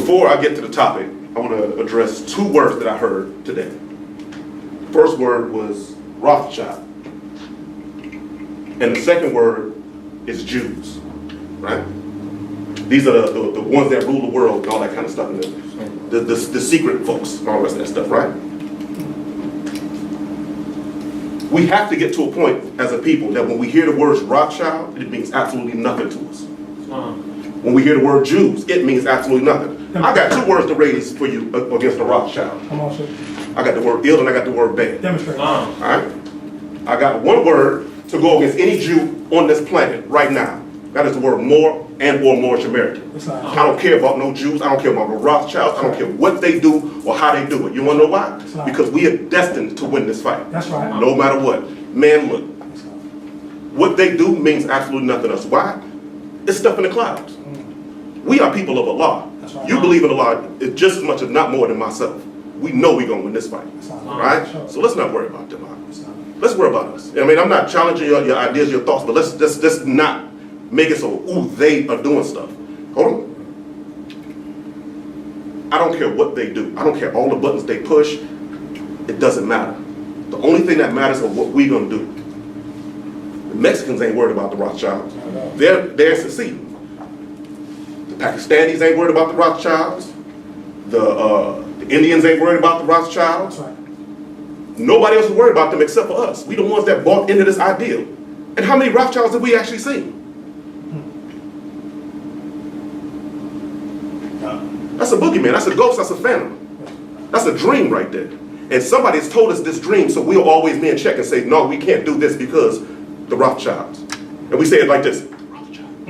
Before I get to the topic, I want to address two words that I heard today. First word was Rothschild. And the second word is Jews, right? These are the ones that rule the world and all that kind of stuff. The secret folks and all the rest of that stuff, right? We have to get to a point as a people that when we hear the words Rothschild, it means absolutely nothing to us. When we hear the word Jews, it means absolutely nothing. I got two words to raise for you against the Rothschild. Come on, sir. I got the word ill and I got the word bad. Demonstrate. All right? I got one word to go against any Jew on this planet right now. That is the word more and or Moorish American. I don't care about no Jews. I don't care about the Rothschilds. I don't care what they do or how they do it. You want to know why? Because we are destined to win this fight. That's right. No matter what. Man, look. What they do means absolutely nothing to us. Why? It's stuff in the clouds. We are people of Allah. Right. You believe in Allah just as much, if not more, than myself. We know we're going to win this fight. Right? So let's not worry about them. Let's worry about us. I mean, I'm not challenging your ideas, your thoughts, but let's just not make it so, ooh, they are doing stuff. Hold on. I don't care what they do. I don't care all the buttons they push. It doesn't matter. The only thing that matters is what we're going to do. The Mexicans ain't worried about the Rothschilds. They're succeeding. The Pakistanis ain't worried about the Rothschilds. The Indians ain't worried about the Rothschilds. Nobody else is worried about them except for us. We the ones that bought into this ideal. And how many Rothschilds have we actually seen? That's a boogeyman, that's a ghost, that's a phantom. That's a dream right there. And somebody's told us this dream, so we'll always be in check and say, no, we can't do this because the Rothschilds. And we say it like this, Rothschild.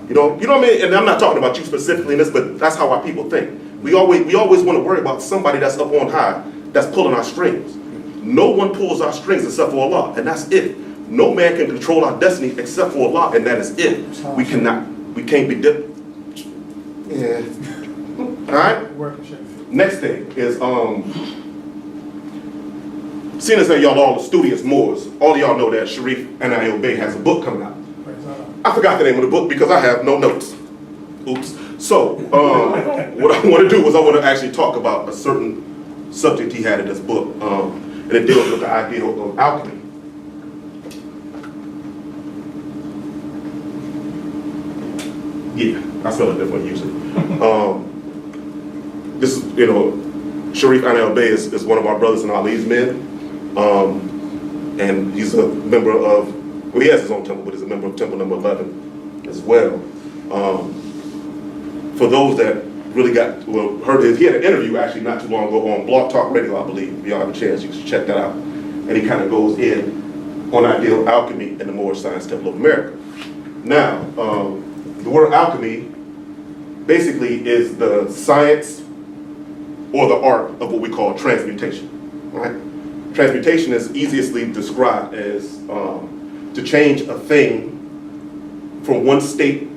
You know what I mean? And I'm not talking about you specifically in this, but that's how our people think. We always want to worry about somebody that's up on high that's pulling our strings. No one pulls our strings except for Allah, and that's it. No man can control our destiny except for Allah, and that is it. We can't be different. Yeah. Alright? Next thing is, seeing as that y'all all the studious Moors, all of y'all know that Sheik Naziyr has a book coming out. I forgot the name of the book because I have no notes. Oops. So, what I want to do is I want to actually talk about a certain subject he had in this book, and it deals with the idea of alchemy. Yeah, I spell it different usually. This is, Sheik Naziyr is one of our brothers in Ali's men, and he's a member of, well, he has his own temple, but he's a member of Temple Number 11 as well. For those that really heard his, he had an interview actually not too long ago on Blog Talk Radio, I believe. If y'all have a chance, you should check that out. And he kind of goes in on the idea of alchemy in the Moorish Science Temple of America. Now, the word alchemy basically is the science or the art of what we call transmutation, right? Transmutation is easiestly described as to change a thing from one state,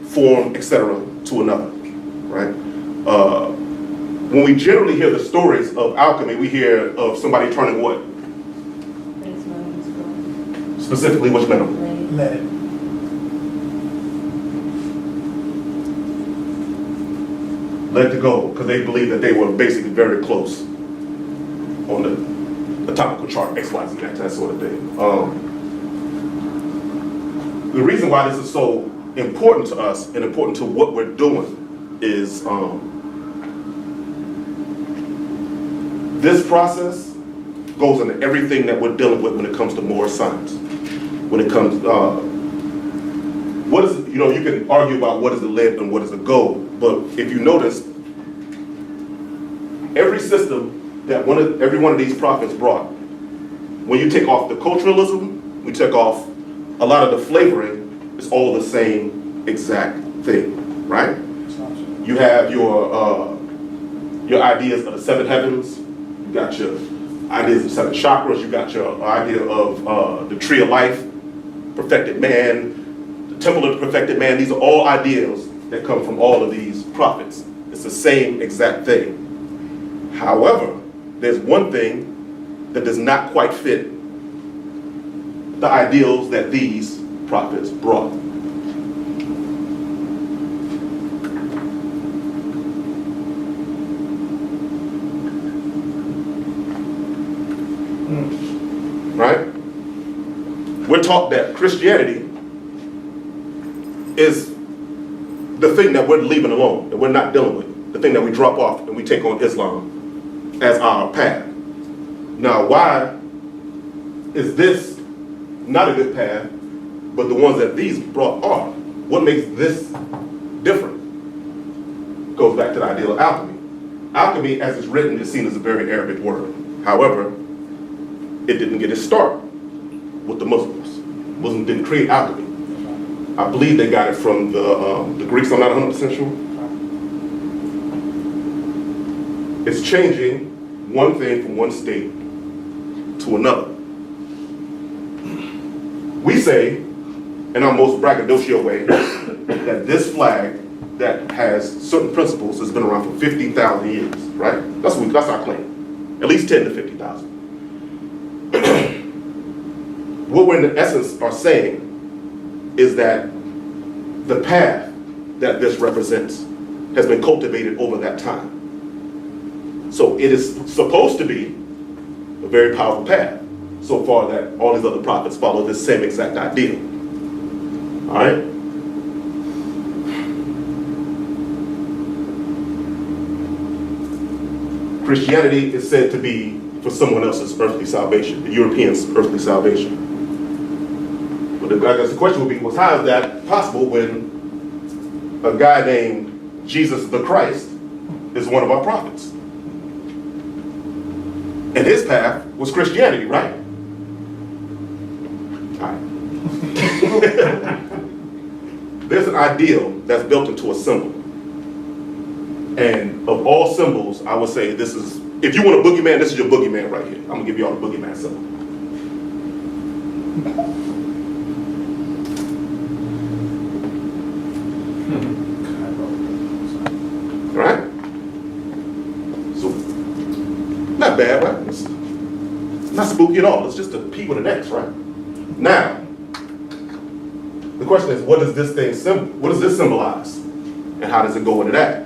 form, etc. to another, right? When we generally hear the stories of alchemy, we hear of somebody turning what? Specifically, which metal? Lead. Lead to gold, because they believe that they were basically very close on the atomical chart, XYZ, that sort of thing. The reason why this is so important to us and important to what we're doing is this process goes into everything that we're dealing with when it comes to Moorish science. When it comes, what is, you can argue about what is the lead and what is the gold, but if you notice, every system that every one of these prophets brought, when you take off the culturalism, we take off a lot of the flavoring, it's all the same exact thing, right? You have your ideas of the seven heavens, you got your ideas of seven chakras, you got your idea of the tree of life, perfected man, the temple of the perfected man. These are all ideas that come from all of these prophets. It's the same exact thing. However, there's one thing that does not quite fit the ideals that these prophets brought. Right? We're taught that Christianity is the thing that we're leaving alone, that we're not dealing with, the thing that we drop off and we take on Islam as our path. Now, why is this not a good path, but the ones that these brought are? What makes this different? Goes back to the idea of alchemy. Alchemy, as it's written, is seen as a very Arabic word. However, it didn't get its start with the Muslims. Muslims didn't create alchemy. I believe they got it from the Greeks. I'm not 100% sure. It's changing one thing from one state to another. We say, in our most braggadocio way, that this flag that has certain principles has been around for 50,000 years, right? That's our claim. At least 10 to 50,000. What we're in essence are saying is that the path that this represents has been cultivated over that time. So it is supposed to be a very powerful path, so far that all these other prophets follow this same exact idea. All right? Christianity is said to be for someone else's earthly salvation, the Europeans' earthly salvation. But I guess the question would be, well, how is that possible when a guy named Jesus the Christ is one of our prophets? And his path was Christianity, right? All right. There's an ideal that's built into a symbol. And of all symbols, I would say this is, if you want a boogeyman, this is your boogeyman right here. I'm gonna give you all the boogeyman symbol. Right? So, not bad, right? It's not spooky at all. It's just a P with an X, right? Now, the question is, what does this thing what does this symbolize? And how does it go into that?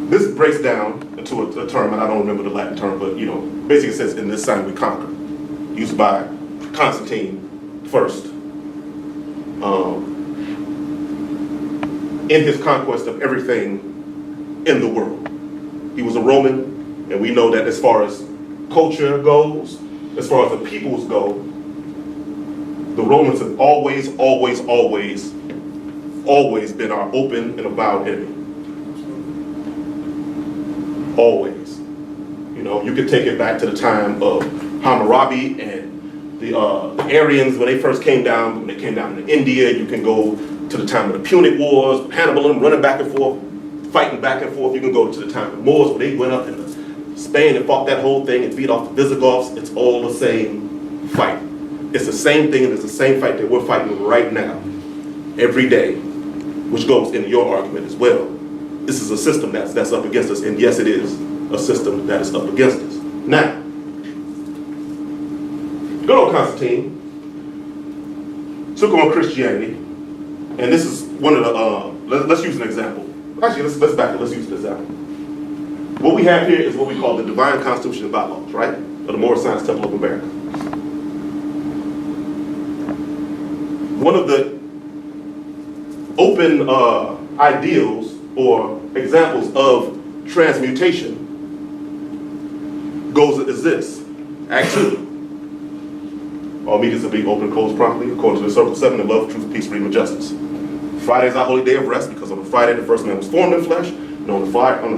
This breaks down into a term, and I don't remember the Latin term, but basically it says, in this sign we conquer. Used by Constantine first. In his conquest of everything in the world. He was a Roman, and we know that as far as culture goes, as far as the peoples go, the Romans have always been our open and avowed enemy. Always. You could take it back to the time of Hammurabi and the Aryans when they first came down. When they came down to India, you can go to the time of the Punic Wars, Hannibal and running back and forth, fighting back and forth. You can go to the time of the Moors when they went up into Spain and fought that whole thing and beat off the Visigoths. It's all the same fight. It's the same thing, and it's the same fight that we're fighting right now, every day, which goes into your argument as well. This is a system that's up against us, and yes, it is a system that is up against us. Now, good old Constantine took on Christianity, and this is one of the, let's use an example. Actually, let's back it, let's use an example. What we have here is what we call the Divine Constitution of Bylaws, right? Of the Moral Science Temple of America. One of the open ideals or examples of transmutation goes as this. Act 2. All meetings are being open and closed promptly according to the Circle 7 of love, truth, peace, freedom, and justice. Friday is our holy day of rest because on the Friday the first man was formed in flesh, and on the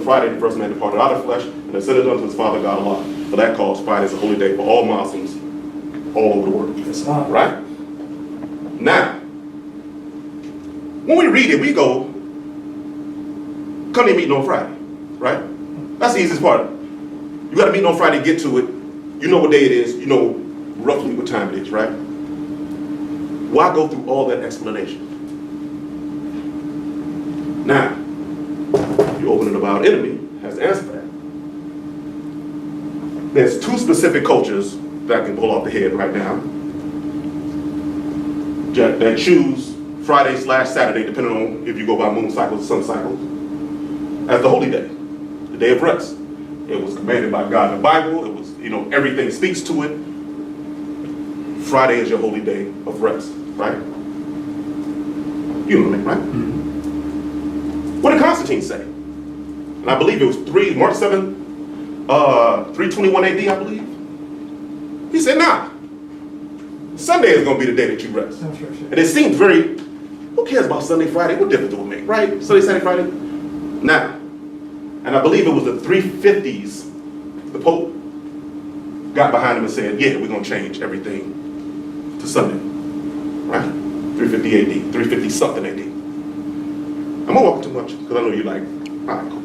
Friday the first man departed out of flesh and ascended unto his Father God Allah. For that cause, Friday is a holy day for all Muslims all over the world. Right? Now, when we read it, we go, come to meeting on Friday, right? That's the easiest part. You got to meet on Friday, get to it. You know what day it is. You know roughly what time it is, right? Why go through all that explanation? Now, you open it about enemy has the answer for that. There's two specific cultures that I can pull off the head right now that choose Friday/Saturday, depending on if you go by moon cycles or sun cycles, as the holy day, the day of rest. It was commanded by God in the Bible. It was, everything speaks to it. Friday is your holy day of rest, right? You know what I mean, right? Mm-hmm. What did Constantine say? And I believe it was March 7th, 321 AD, I believe. He said, nah, Sunday is going to be the day that you rest. Sure. And it seems very, who cares about Sunday, Friday? What difference do it make, right? Sunday, Saturday, Friday? Now, and I believe it was the 350s, the Pope got behind him and said, yeah, we're going to change everything to Sunday, right? 350 AD, 350 something AD. I'm going to walk too much because I know you're like, all right, cool.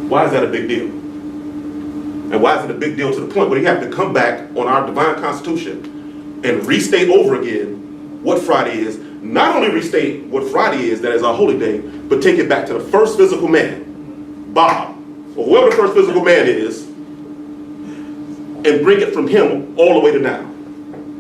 Why is that a big deal? And why is it a big deal to the point where you have to come back on our divine constitution and restate over again what Friday is? Not only restate what Friday is, that is our holy day, but take it back to the first physical man, Bob, or whoever the first physical man is, and bring it from him all the way to now.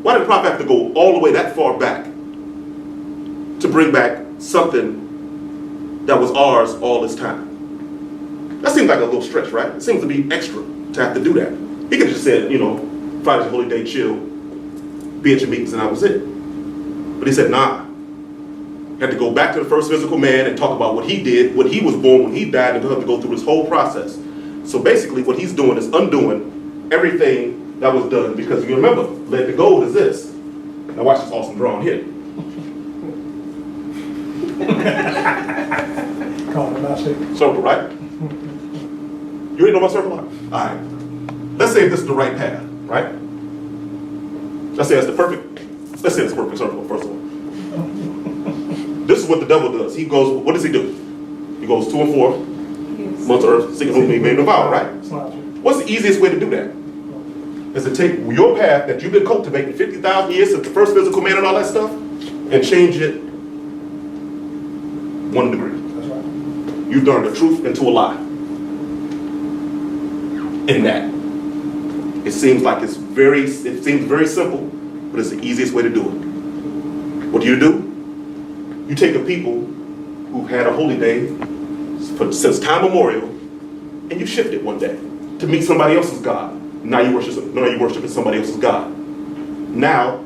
Why did the prophet have to go all the way that far back to bring back something that was ours all this time? That seems like a little stretch, right? It seems to be extra to have to do that. He could have just said, Friday's a holy day, chill, be at your meetings, and that was it. But he said, nah. He had to go back to the first physical man and talk about what he did, when he was born, when he died, and he'll have to go through this whole process. So basically what he's doing is undoing everything that was done, because you remember, let the gold is this. Now watch this awesome drawing here. Circle, right? You ain't know my circle line? All right. Let's say this is the right path, right? Let's say it's the perfect circle, first of all. This is what the devil does. He goes, what does he do? He goes 2 and 4, months of earth, seeking whom he may devour, right? What's the easiest way to do that? Is to take your path that you've been cultivating 50,000 years since the first physical man and all that stuff, and change it 1 degree. That's right. You turned the truth into a lie. In that, it seems very simple, but it's the easiest way to do it. What do? You take a people who had a holy day since time memorial, and you shift it one day to meet somebody else's God. Now you worship somebody else's God. Now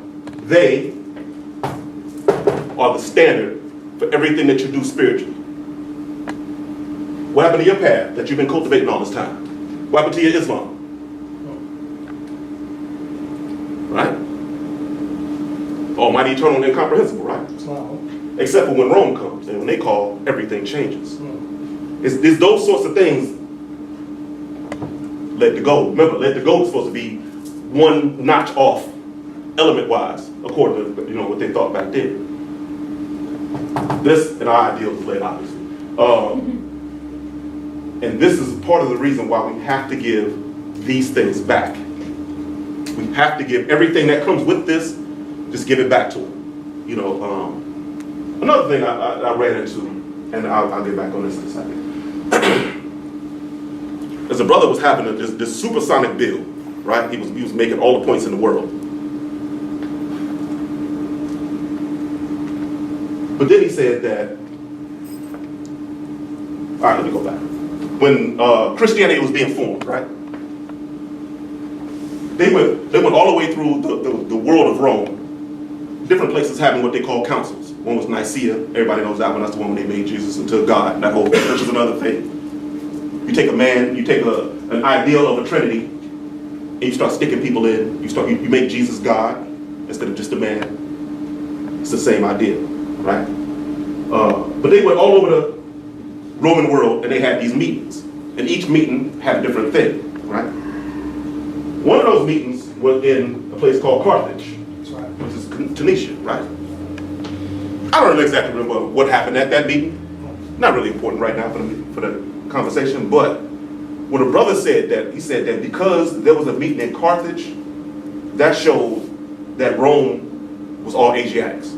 they are the standard for everything that you do spiritually. What happened to your path that you've been cultivating all this time? What happened to your Islam? Right? Almighty, eternal, and incomprehensible, right? Except for when Rome comes, and when they call, everything changes. It's those sorts of things. Let the go. Remember, let the go is supposed to be 1 notch off, element-wise, according to what they thought back then. This, in our ideal, is late, obviously. And this is part of the reason why we have to give these things back. We have to give everything that comes with this, just give it back to them. Another thing I ran into, and I'll get back on this in a second. As a brother was having this supersonic build, right? He was making all the points in the world. But then he said that, all right, let me go back. When Christianity was being formed, right? They went all the way through the world of Rome. Different places having what they call councils. One was Nicaea. Everybody knows that one. That's the one when they made Jesus into God. That whole church is another thing. You take a man, you take an ideal of a Trinity, and you start sticking people in. You make Jesus God instead of just a man. It's the same idea, right? But they went all over the Roman world, and they had these meetings, and each meeting had a different thing, right? One of those meetings was in a place called Carthage, which is Tunisia, right? I don't exactly remember what happened at that meeting. Not really important right now for the conversation, but when a brother said that, he said that because there was a meeting in Carthage, that showed that Rome was all Asiatics.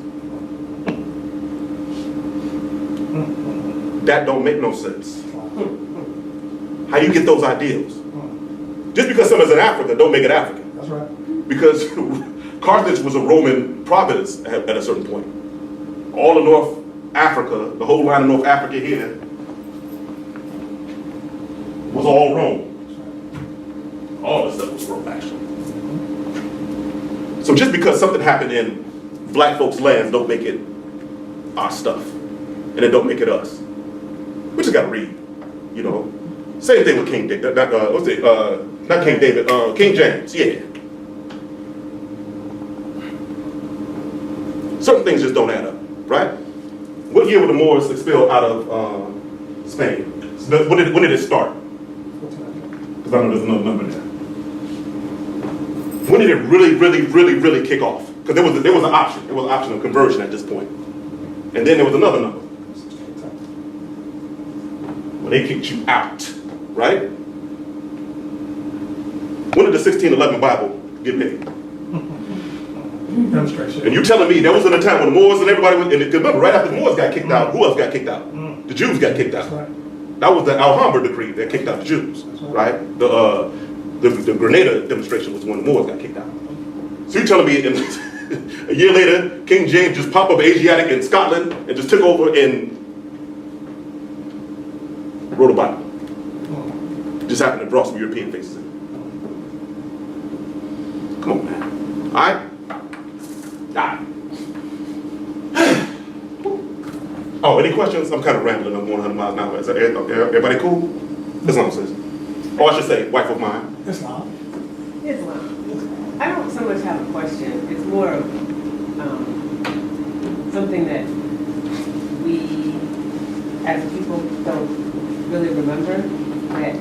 That don't make no sense. How you get those ideals? Just because someone's in Africa, don't make it African. That's right. Because Carthage was a Roman province at a certain point. All of North Africa, the whole line of North Africa here, was all Rome. All this stuff was Rome, actually. So just because something happened in black folks' lands don't make it our stuff. And it don't make it us. We just gotta read, you know. Same thing with King David, not King David, King James, yeah. Certain things just don't add up, right? What year were the Moors expelled out of Spain? When did it start? Because I know there's another number there. When did it really kick off? Because there was an option. There was an option of conversion at this point. And then there was another number. When they kicked you out, right? When did the 1611 Bible get made? Demonstration. And you telling me there wasn't a time when the Moors and everybody was, and remember, right after the Moors got kicked out, who else got kicked out? The Jews got kicked out. Right. That was the Alhambra decree that kicked out the Jews, right? The Grenada demonstration was when the Moors got kicked out. So you telling me a year later, King James just popped up Asiatic in Scotland and just took over and wrote a Bible. Just happened to draw some European faces in. Come on, man. All right? Oh, any questions? I'm kind of rambling. I'm going 100 miles an hour. Is that everybody cool? Islam says. Oh, I should say, wife of mine. Islam. I don't so much have a question. It's more of something that we, as people, don't really remember. That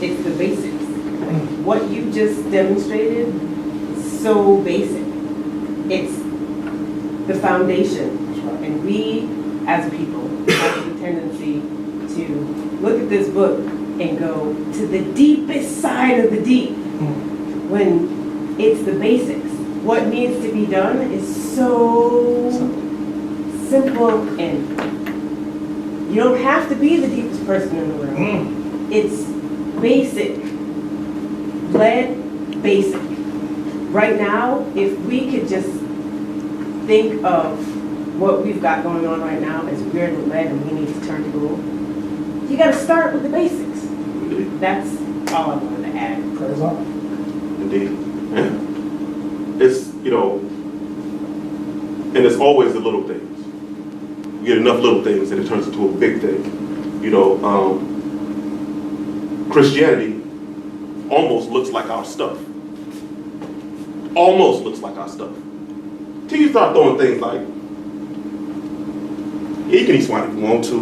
it's the basics. Like, what you just demonstrated is so basic. It's the foundation. And we, as people, have the tendency to look at this book and go to the deepest side of the deep when it's the basics. What needs to be done is so simple, and you don't have to be the deepest person in the room. It's basic. Lead, basic. Right now, if we could just think of what we've got going on right now as weird with lead and we need to turn to gold, you got to start with the basics. That's all I wanted to add. Praise God. Indeed. Yeah. It's, you know, and it's always the little things. You get enough little things and it turns into a big thing. You know, Christianity almost looks like our stuff. Almost looks like our stuff. Till you start throwing things like, yeah, you can eat swine if you want to.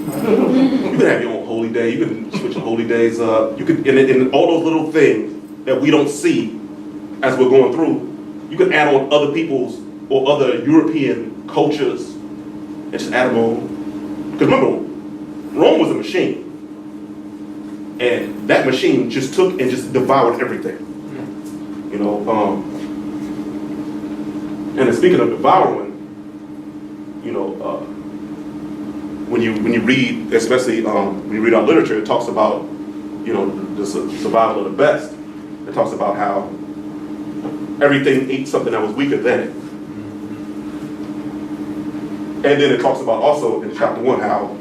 You can have your own holy day. You can switch your holy days up. You can, and all those little things that we don't see as we're going through, you can add on other people's or other European cultures and just add them on. Because remember, Rome was a machine. And that machine just took and just devoured everything. You know, and then speaking of devouring, you know, when you read, especially when you read our literature, it talks about, you know, the survival of the best. It talks about how everything ate something that was weaker than it. And then it talks about also in chapter 1 how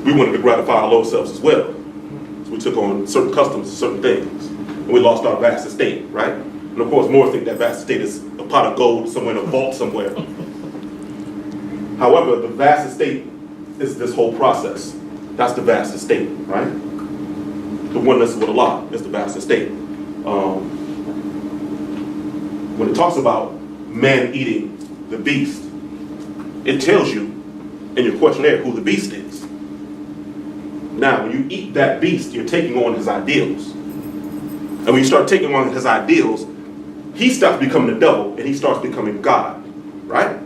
we wanted to gratify our low selves as well. So we took on certain customs and certain things. And we lost our vast estate, right? And of course, more think that vast estate is a pot of gold somewhere in a vault somewhere. However, the vast estate is this whole process. That's the vast estate, right? The oneness with Allah is the vast estate. When it talks about man eating the beast, it tells you in your questionnaire who the beast is. Now, when you eat that beast, you're taking on his ideals. And when you start taking on his ideals, he stops becoming the devil and he starts becoming God, right?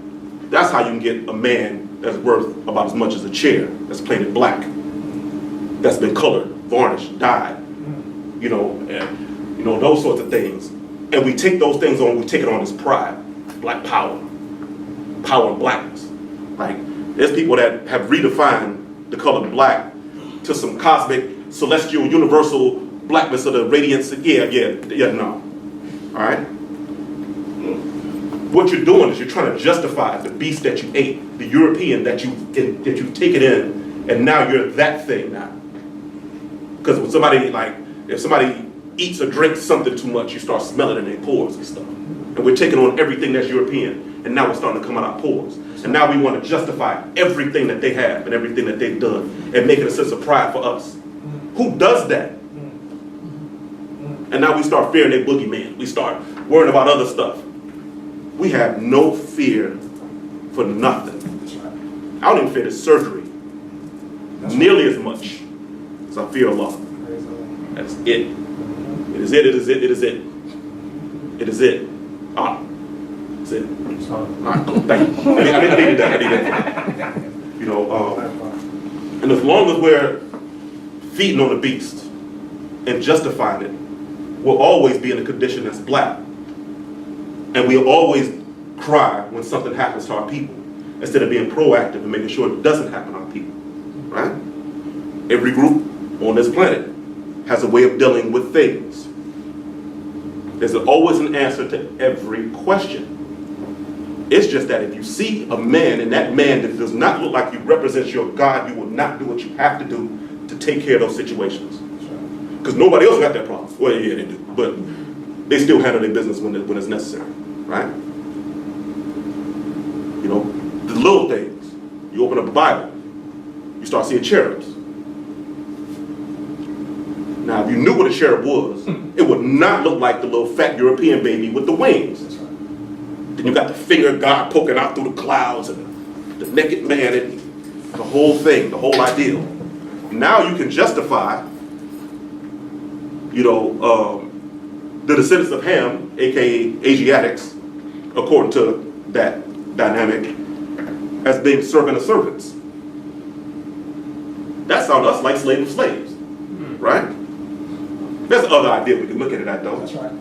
That's how you can get a man that's worth about as much as a chair, that's painted black, that's been colored, varnished, dyed, you know, and, you know, those sorts of things. And we take those things on, we take it on as pride, black power, power and blackness. Like, there's people that have redefined the color black to some cosmic, celestial, universal blackness of the radiance. Yeah, no. All right? What you're doing is you're trying to justify the beast that you ate, the European that you've taken in, and now you're that thing now. Because when somebody, like, if somebody eats or drinks something too much, you start smelling it in their pores and stuff. And we're taking on everything that's European, and now we're starting to come out our pores. And now we want to justify everything that they have and everything that they've done and make it a sense of pride for us. Who does that? And now we start fearing their boogeyman. We start worrying about other stuff. We have no fear for nothing. I don't even fear the surgery nearly as much as I fear Allah. That's it. It is it, it is it, it is it. It is it. Ah. That's it. All right, cool. Thank you. I needed that. You know, and as long as we're feeding on the beast and justifying it, we'll always be in a condition that's black. And we'll always cry when something happens to our people instead of being proactive and making sure it doesn't happen to our people. Right? Every group on this planet has a way of dealing with things. There's always an answer to every question. It's just that if you see a man and that man that does not look like you represents your God, you will not do what you have to do to take care of those situations. Because nobody else got that problem. Well, yeah, they do. But they still handle their business when it's necessary. Right? You know, the little things. You open up the Bible, you start seeing cherubs. Now, if you knew what a cherub was, it would not look like the little fat European baby with the wings. Then you got the finger of God poking out through the clouds and the naked man and the whole thing, the whole ideal. Now you can justify, you know, the descendants of Ham, aka Asiatics, according to that dynamic, as being servant of servants. That sounds us like slave of slaves, right? There's other idea we can look at it at, though. That's right.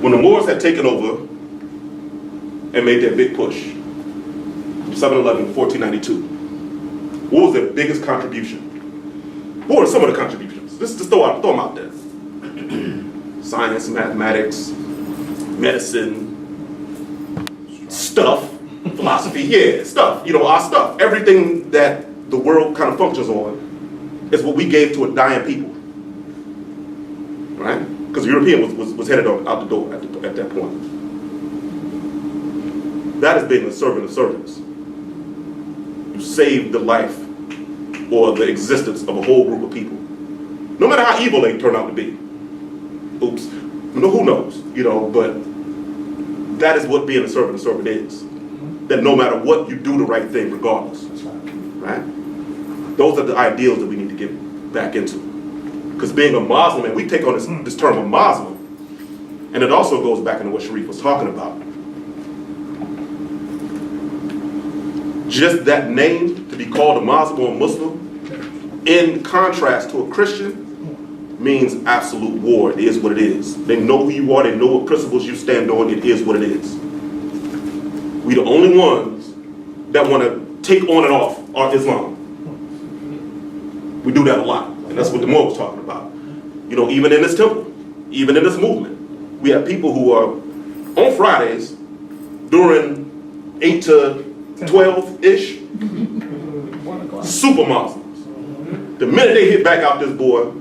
When the Moors had taken over and made their big push, 7/11, 1492, what was their biggest contribution? What were some of the contributions? Just throw them out there. Science, mathematics, medicine, stuff, philosophy, yeah, stuff, you know, our stuff. Everything that the world kind of functions on is what we gave to a dying people, right? Because the European was headed out the door at that point. That is being a servant of servants. You save the life or the existence of a whole group of people, no matter how evil they turn out to be. Oops, who knows, you know, but that is what being a servant of servant is. That no matter what, you do the right thing regardless, right? Those are the ideals that we need to get back into. Because being a Muslim, and we take on this term of Muslim, and it also goes back into what Sharif was talking about. Just that name, to be called a Muslim or a Muslim, in contrast to a Christian, means absolute war. It is what it is. They know who you are, they know what principles you stand on, it is what it is. We the only ones that want to take on and off our Islam. We do that a lot, and that's what the Moor was talking about. You know, even in this temple, even in this movement, we have people who are on Fridays during 8 to 12-ish, super Muslims. The minute they hit back out this board,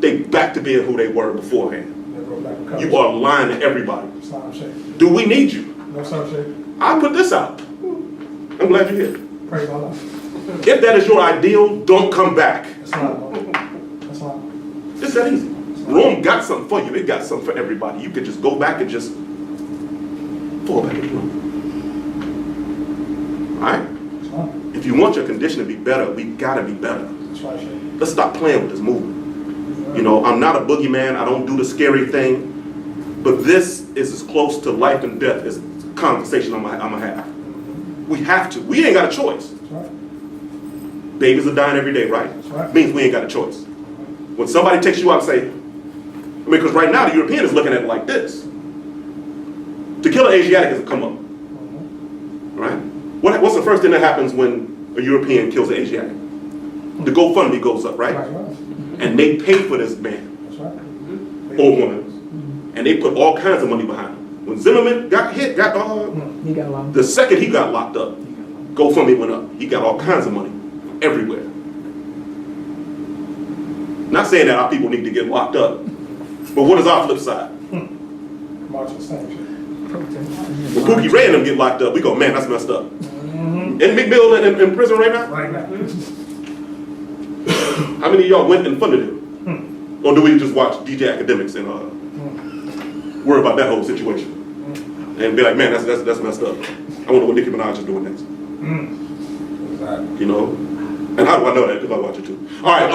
they back to being who they were beforehand. You are lying to everybody. Do we need you? No, sir, Sheik. I put this out. I'm glad you're here. Praise Allah. If that is your ideal, don't come back. It's not. That's not. It's that easy. Rome got something for you. It got something for everybody. You could just go back and just fall back in Rome. All right? If you want your condition to be better, we gotta be better. That's right, Sheik. Let's stop playing with this movement. You know, I'm not a boogeyman. I don't do the scary thing. But this is as close to life and death as a conversation I'm gonna have. We have to. We ain't got a choice. That's right. Babies are dying every day, right? That's right. Means we ain't got a choice. When somebody takes you out and say, I mean, because right now the European is looking at it like this. To kill an Asiatic is a come up. Right? What's the first thing that happens when a European kills an Asiatic? The GoFundMe goes up, right? Right. And they pay for this man. That's right. or woman, and they put all kinds of money behind him. When Zimmerman got hit, He got locked. the second he got locked up, GoFundMe went up. He got all kinds of money everywhere. Not saying that our people need to get locked up, but what is our flip side? March the same shit. When Pookie Ray and them get locked up, we go, man, that's messed up. Isn't McMill in prison right now? Right now. How many of y'all went and funded him? Or do we just watch DJ Academics and worry about that whole situation? And be like, man, that's messed up. I wonder what Nicki Minaj is doing next. Exactly. You know? And how do I know that? Because I watch it too. All right,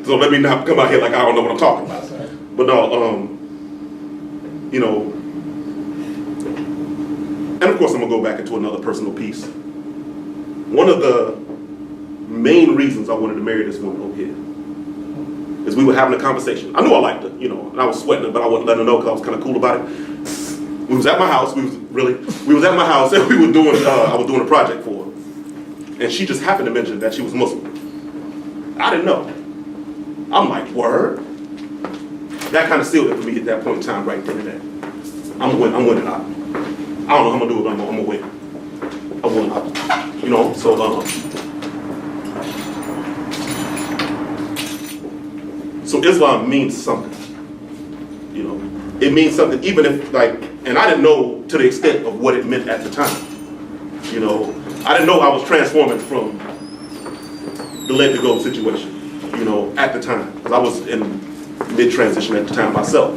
so let me not come out here like I don't know what I'm talking about. But no, you know, and of course I'm gonna go back into another personal piece. One of the main reasons I wanted to marry this woman over here is we were having a conversation. I knew I liked her, you know, and I was sweating her, but I wouldn't let her know because I was kind of cool about it. We was at my house. We was at my house, and we were doing. I was doing a project for her, and she just happened to mention that she was Muslim. I didn't know. I'm like, word. That kind of sealed it for me at that point in time, right then and there. I'm winning out. I don't know how I'm gonna do it, but I'm gonna win. I won out. You know, so so Islam means something. You know, it means something, even if and I didn't know to the extent of what it meant at the time. You know, I didn't know I was transforming from the let to go situation. You know, at the time, because I was in mid-transition at the time myself.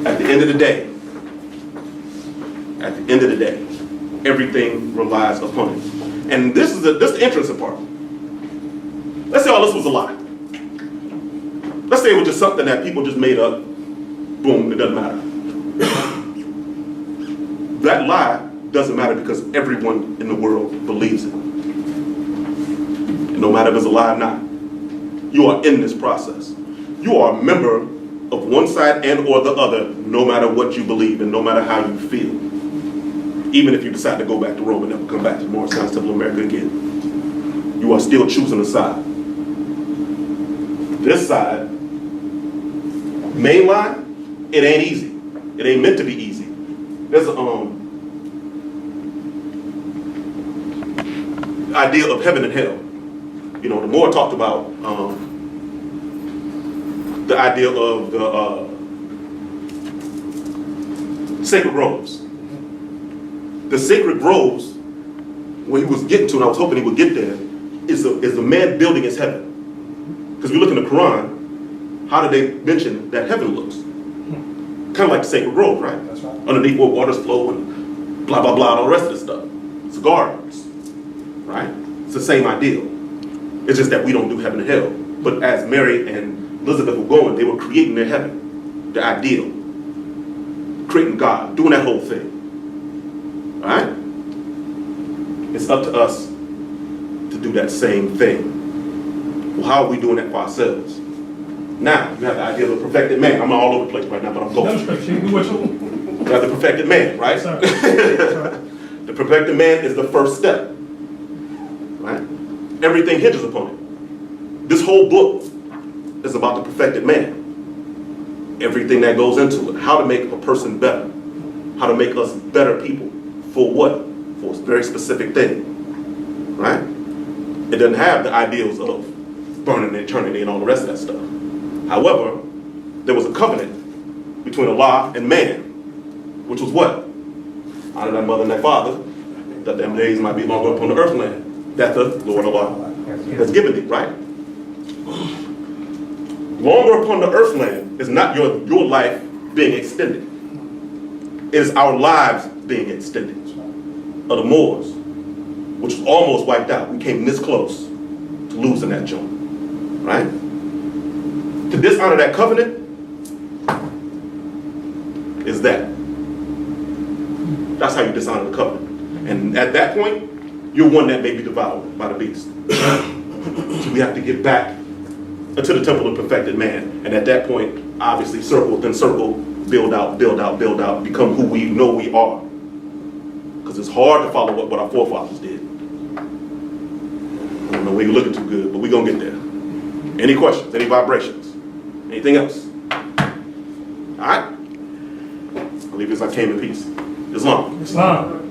At the end of the day, everything relies upon it. And this is the interesting part. Let's say all this was a lie. Let's say it was just something that people just made up. Boom, it doesn't matter. That lie doesn't matter because everyone in the world believes it. And no matter if it's a lie or not, you are in this process. You are a member of one side and or the other, no matter what you believe and no matter how you feel. Even if you decide to go back to Rome and never come back to Morris Science Temple of America again, you are still choosing a side. This side, main line, it ain't easy. It ain't meant to be easy. There's an idea of heaven and hell. You know, the more talked about the idea of the sacred groves. The sacred groves, when he was getting to, and I was hoping he would get there, is a man building his heaven. Because we look in the Quran, how did they mention that heaven looks? Kind of like the sacred grove, right? That's right. Underneath where waters flow and blah, blah, blah, and all the rest of the stuff. It's gardens, right? It's the same ideal. It's just that we don't do heaven and hell. But as Mary and Elizabeth were going, they were creating their heaven, the ideal, creating God, doing that whole thing. All right? It's up to us to do that same thing. Well, how are we doing that for ourselves? Now, you have the idea of the perfected man. I'm all over the place right now, but I'm going. You have the perfected man, right? Yes, The perfected man is the first step, right? Everything hinges upon it. This whole book is about the perfected man. Everything that goes into it. How to make a person better. How to make us better people. For what? For a very specific thing, right? It doesn't have the ideals of burning eternity and all the rest of that stuff. However, there was a covenant between Allah and man, which was what? Honor thy mother and thy father, that them days might be longer upon the earth land, that the Lord Allah has given thee, right? Longer upon the earth land is not your life being extended. It is our lives being extended. Of the Moors, which was almost wiped out. We came this close to losing that joint, right? To dishonor that covenant is that. That's how you dishonor the covenant. And at that point, you're one that may be devoured by the beast. So we have to get back to the temple of perfected man. And at that point, obviously, circle within circle, build out, become who we know we are. Because it's hard to follow what our forefathers did. I don't know, we ain't looking too good, but we're going to get there. Any questions? Any vibrations? Anything else? All right. I'll leave this. I came in peace. Islam. Islam.